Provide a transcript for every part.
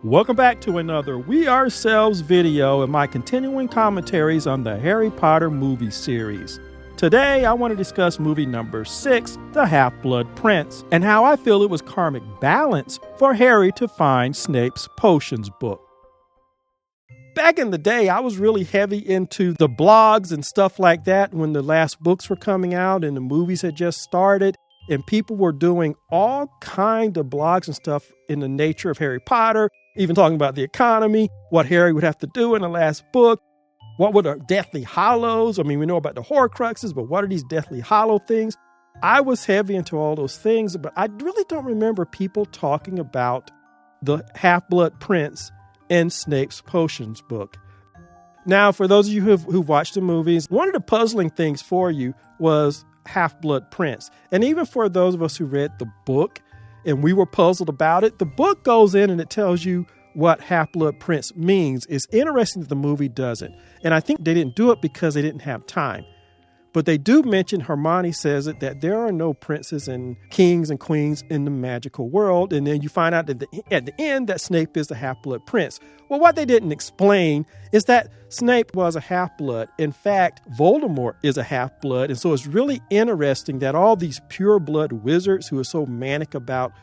Welcome back to another We Ourselves video and my continuing commentaries on the Harry Potter movie series. Today, I want to discuss movie number 6, The Half-Blood Prince, and how I feel it was karmic balance for Harry to find Snape's potions book. Back in the day, I was really heavy into the blogs and stuff like that when the last books were coming out and the movies had just started. And people were doing all kinds of blogs and stuff in the nature of Harry Potter, even talking about the economy, what Harry would have to do in the last book, what were the Deathly Hallows. I mean, we know about the Horcruxes, but what are these Deathly Hallow things? I was heavy into all those things, but I really don't remember people talking about the Half-Blood Prince in Snape's potions book. Now, for those of you who've watched the movies, one of the puzzling things for you was Half-Blood Prince. And even for those of us who read the book and we were puzzled about it, the book goes in and it tells you what Half-Blood Prince means. It's interesting that the movie doesn't. And I think they didn't do it because they didn't have time. But they do mention, Hermione says it, that there are no princes and kings and queens in the magical world. And then you find out that at the end that Snape is the Half-Blood Prince. Well, what they didn't explain is that Snape was a half-blood. In fact, Voldemort is a half-blood. And so it's really interesting that all these pure-blood wizards who are so manic about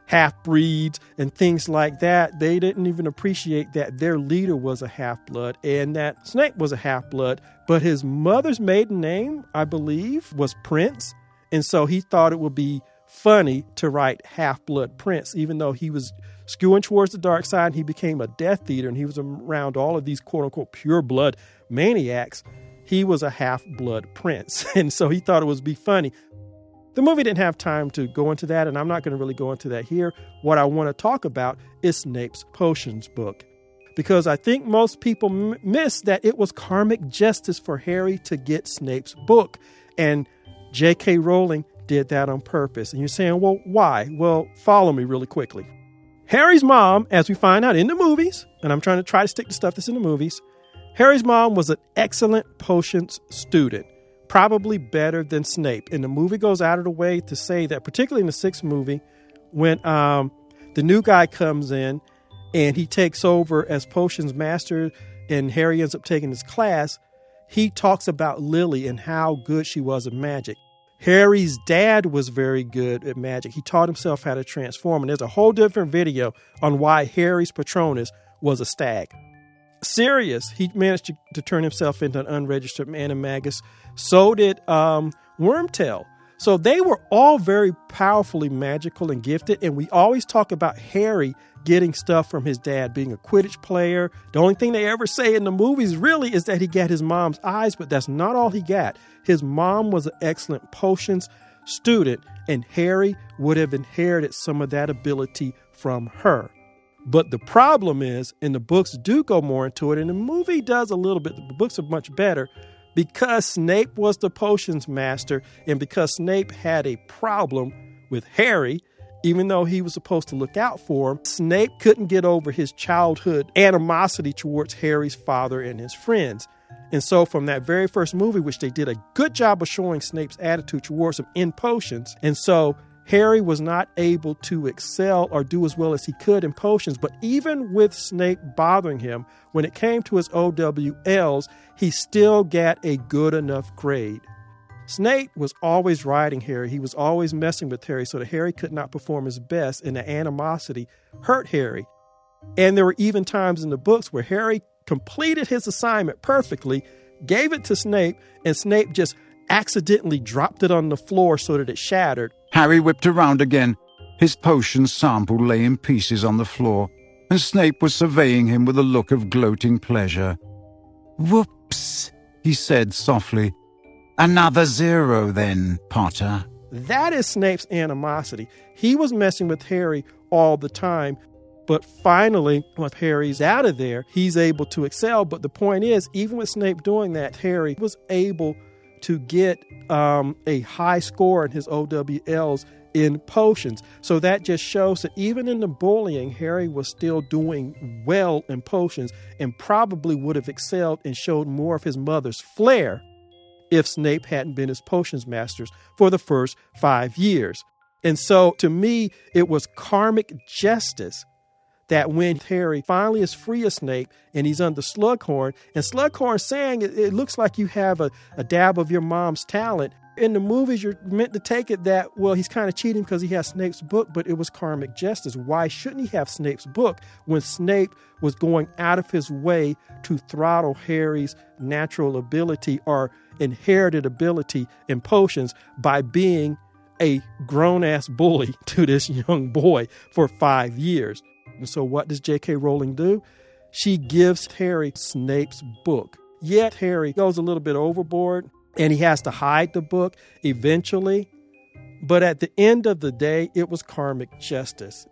half-breeds and things like that, they didn't even appreciate that their leader was a half-blood and that Snape was a half-blood, but his mother's maiden name, I believe, was Prince. And so he thought it would be funny to write Half-Blood Prince, even though he was skewing towards the dark side and he became a Death Eater and he was around all of these quote-unquote pure-blood maniacs. He was a half-blood prince. And so he thought it would be funny. The movie didn't have time to go into that, and I'm not going to really go into that here. What I want to talk about is Snape's potions book, because I think most people miss that it was karmic justice for Harry to get Snape's book, and J.K. Rowling did that on purpose. And you're saying, well, why? Well, follow me really quickly. Harry's mom, as we find out in the movies, and I'm trying to stick to stuff that's in the movies, Harry's mom was an excellent potions student. Probably better than Snape. And the movie goes out of the way to say that, particularly in the 6th movie, when the new guy comes in and he takes over as potions master and Harry ends up taking his class, he talks about Lily and how good she was at magic. Harry's dad was very good at magic. He taught himself how to transform. And there's a whole different video on why Harry's Patronus was a stag. Sirius, he managed to turn himself into an unregistered animagus. So did Wormtail. So they were all very powerfully magical and gifted. And we always talk about Harry getting stuff from his dad, being a Quidditch player. The only thing they ever say in the movies really is that he got his mom's eyes, but that's not all he got. His mom was an excellent potions student, and Harry would have inherited some of that ability from her. But the problem is, and the books do go more into it, and the movie does a little bit, the books are much better, because Snape was the potions master, and because Snape had a problem with Harry, even though he was supposed to look out for him, Snape couldn't get over his childhood animosity towards Harry's father and his friends. And so from that very first movie, which they did a good job of showing Snape's attitude towards him in potions, and so Harry was not able to excel or do as well as he could in potions, but even with Snape bothering him, when it came to his OWLs, he still got a good enough grade. Snape was always riding Harry. He was always messing with Harry so that Harry could not perform his best, and the animosity hurt Harry. And there were even times in the books where Harry completed his assignment perfectly, gave it to Snape, and Snape just accidentally dropped it on the floor so that it shattered. Harry whipped around again. His potion sample lay in pieces on the floor, and Snape was surveying him with a look of gloating pleasure. "Whoops," he said softly. "Another 0 then, Potter." That is Snape's animosity. He was messing with Harry all the time, but finally, when Harry's out of there, he's able to excel. But the point is, even with Snape doing that, Harry was able to get a high score in his OWLs in potions. So that just shows that even in the bullying, Harry was still doing well in potions and probably would have excelled and showed more of his mother's flair if Snape hadn't been his potions masters for the first 5 years. And so to me, it was karmic justice that when Harry finally is free of Snape and he's under Slughorn, and Slughorn's saying it looks like you have a dab of your mom's talent. In the movies, you're meant to take it that, well, he's kind of cheating because he has Snape's book, but it was karmic justice. Why shouldn't he have Snape's book when Snape was going out of his way to throttle Harry's natural ability or inherited ability in potions by being a grown-ass bully to this young boy for 5 years? And so what does J.K. Rowling do? She gives Harry Snape's book. Yet Harry goes a little bit overboard, and he has to hide the book eventually. But at the end of the day, it was karmic justice.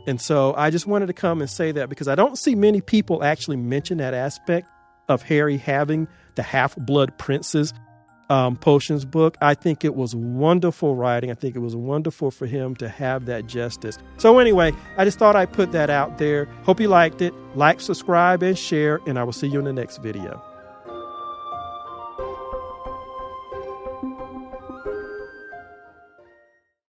And so I just wanted to come and say that because I don't see many people actually mention that aspect of Harry having the Half-Blood Prince's potions book. I think it was wonderful writing. I think it was wonderful for him to have that justice. So anyway, I just thought I'd put that out there. Hope you liked it. Like, subscribe, and share, and I will see you in the next video.